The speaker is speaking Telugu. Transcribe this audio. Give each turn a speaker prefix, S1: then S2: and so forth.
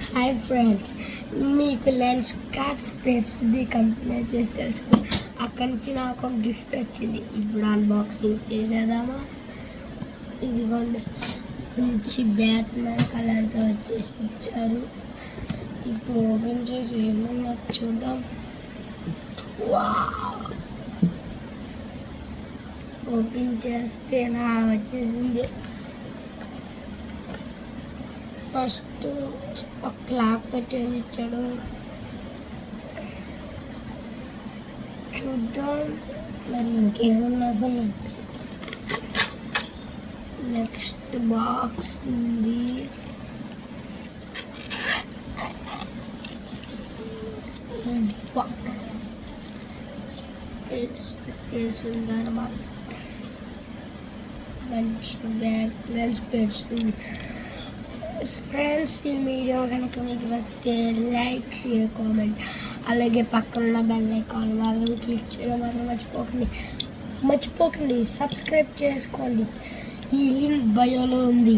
S1: హాయ్ ఫ్రెండ్స్, మీకు లెన్స్ కార్డ్ స్పేర్స్ది కంపెనీ వచ్చేసి తెలుసు. అక్కడి నుంచి నాకు ఒక గిఫ్ట్ వచ్చింది. ఇప్పుడు అన్బాక్సింగ్ చేసేద్దామా? ఇదిగోండి, మంచి బ్యాట్మ్యాన్ కలర్తో వచ్చేసి ఇచ్చారు. ఇప్పుడు ఓపెన్ చేసి ఏమన్నా చూద్దాం. ఓపెన్ చేస్తే ఇలా వచ్చేసింది. ఫస్ట్ ఒక క్లాక్ వచ్చేసి ఇచ్చాడు. చూద్దాం మరి ఇంకేమన్నా అసలు. నెక్స్ట్ బాక్స్ ఉంది. స్పెట్స్ వచ్చేసి ఉందన్నమాట. మంచి బ్యాట్మ్యాన్ స్పెట్స్ ఉంది. ఫ్రెండ్స్, ఈ వీడియో కనుక మీకు నచ్చితే లైక్, షేర్, కామెంట్, అలాగే పక్కన బెల్ ఐకాన్ మాత్రం క్లిక్ చేయడం మాత్రం మర్చిపోకండి. సబ్స్క్రైబ్ చేసుకోండి. ఈ లింక్ బయోలో ఉంది.